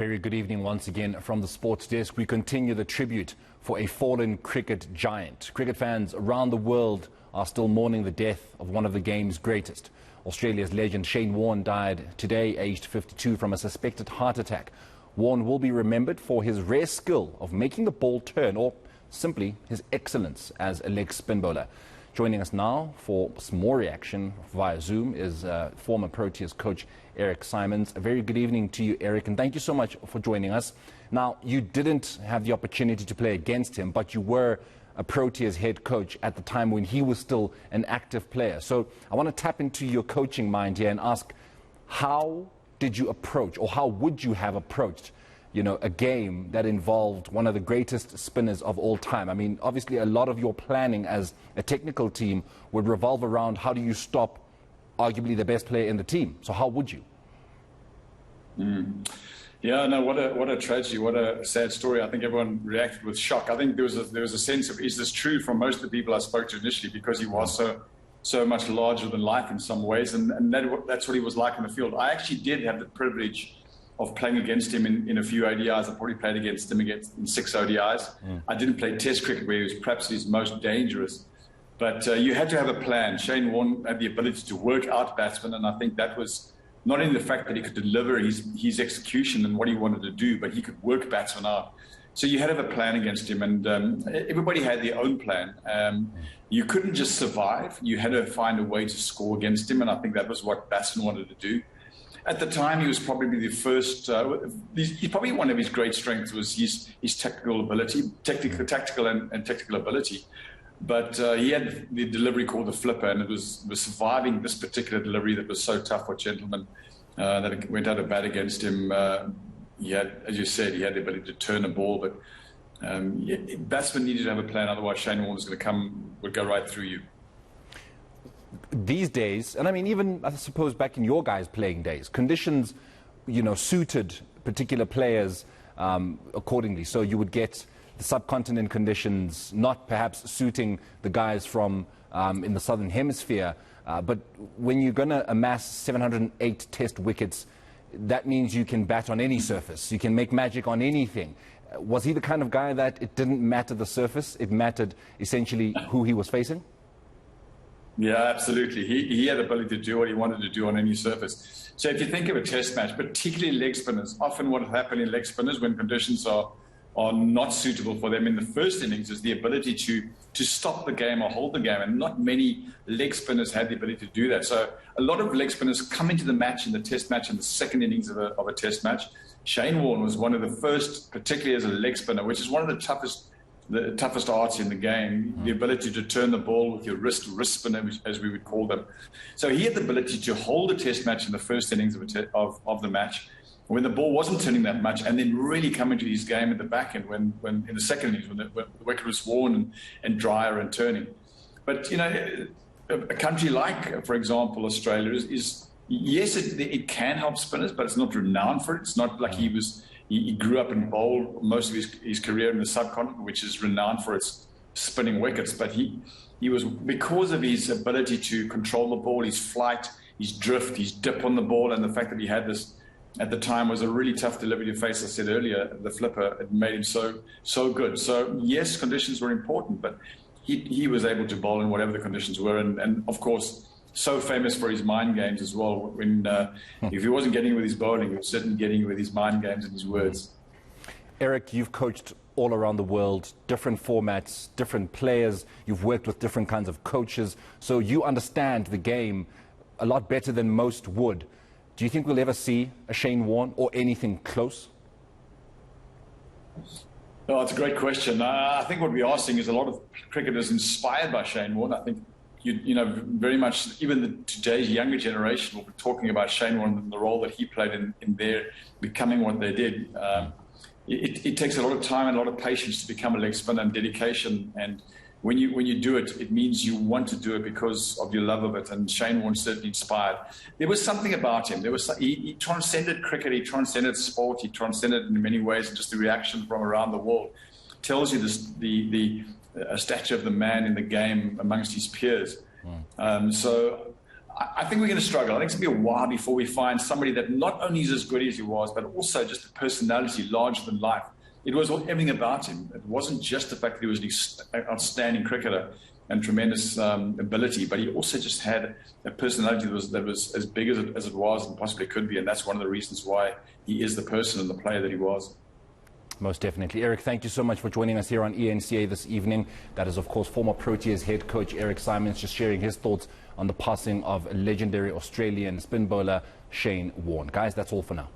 Very good evening once again from the sports desk. We continue the tribute for a fallen cricket giant. Cricket fans around the world are still mourning the death of one of the game's greatest. Australia's legend Shane Warne died today, aged 52, from a suspected heart attack. Warne will be remembered for his rare skill of making the ball turn, or simply his excellence as a leg spin bowler. Joining us now for some more reaction via Zoom is former Proteas coach Eric Simons. A very good evening to you, Eric, and thank you so much for joining us. Now, you didn't have the opportunity to play against him, but you were a Proteas head coach at the time when he was still an active player. So I want to tap into your coaching mind here and ask, how did you approach, or how would you have approached, a game that involved one of the greatest spinners of all time? I mean, obviously a lot of your planning as a technical team would revolve around how do you stop arguably the best player in the team. So how would you? Yeah, no, what a tragedy, what a sad story. I think everyone reacted with shock. I think there was a sense of, is this true, from most of the people I spoke to initially, because he was so much larger than life in some ways, and that's what he was like in the field. I actually did have the privilege of playing against him in a few ODIs. I probably played against him in 6 ODIs. I didn't play Test cricket, where he was perhaps his most dangerous. But you had to have a plan. Shane Warne had the ability to work out batsmen, and I think that was not in the fact that he could deliver his execution and what he wanted to do, but he could work batsmen out. So you had to have a plan against him, and everybody had their own plan. You couldn't just survive. You had to find a way to score against him, and I think that was what batsmen wanted to do. At the time, he was probably the first. Probably one of his great strengths was his technical ability, tactical and technical ability. But he had the delivery called the flipper, and it was surviving this particular delivery that was so tough for gentlemen that went out of bat against him. He had, as you said, he had the ability to turn a ball, but batsmen needed to have a plan. Otherwise, Shane Warne would go right through you. These days, and I mean, even I suppose back in your guys' playing days, conditions, suited particular players accordingly. So you would get the subcontinent conditions not perhaps suiting the guys from in the southern hemisphere. But when you're going to amass 708 test wickets, that means you can bat on any surface. You can make magic on anything. Was he the kind of guy that it didn't matter the surface? It mattered essentially who he was facing? Yeah, absolutely. He had the ability to do what he wanted to do on any surface. So if you think of a test match, particularly leg spinners, often what happens in leg spinners when conditions are not suitable for them in the first innings is the ability to stop the game or hold the game, and not many leg spinners had the ability to do that. So a lot of leg spinners come into the match, in the test match, in the second innings of a test match. Shane Warne was one of the first, particularly as a leg spinner, which is one of the toughest arts in the game, the ability to turn the ball with your wrist spinner, as we would call them. So he had the ability to hold a test match in the first innings of the match, when the ball wasn't turning that much, and then really come into his game at the back end when in the second innings, when the wicket was worn and drier and turning. But, a country like, for example, Australia yes, it can help spinners, but it's not renowned for it. It's not like he grew up and bowled most of his career in the subcontinent, which is renowned for its spinning wickets. But he was, because of his ability to control the ball, his flight, his drift, his dip on the ball, and the fact that he had this, at the time, was a really tough delivery to face. I said earlier, the flipper, it made him so good. So yes, conditions were important, but he was able to bowl in whatever the conditions were, and of course, so famous for his mind games as well. When if he wasn't getting with his bowling, he was certainly getting with his mind games and his words. Eric, you've coached all around the world, different formats, different players. You've worked with different kinds of coaches, so you understand the game a lot better than most would. Do you think we'll ever see a Shane Warne or anything close? Oh, it's a great question. I think what we are seeing is a lot of cricketers inspired by Shane Warne. I think very much, even today's younger generation will be talking about Shane Warne and the role that he played in their becoming what they did. It takes a lot of time and a lot of patience to become a leg spinner, and dedication. And when you do it, it means you want to do it because of your love of it. And Shane Warne certainly inspired. There was something about him. He transcended cricket. He transcended sport. He transcended in many ways, and just the reaction from around the world tells you the stature of the man in the game amongst his peers. So I think we're going to struggle. I think it's going to be a while before we find somebody that not only is as good as he was, but also just a personality larger than life. It was everything about him. It wasn't just the fact that he was an outstanding cricketer and tremendous ability, but he also just had a personality that was as big as it was and possibly could be, and that's one of the reasons why he is the person and the player that he was. Most definitely. Eric, thank you so much for joining us here on eNCA this evening. That is, of course, former Proteas head coach Eric Simons, just sharing his thoughts on the passing of legendary Australian spin bowler Shane Warne. Guys, that's all for now.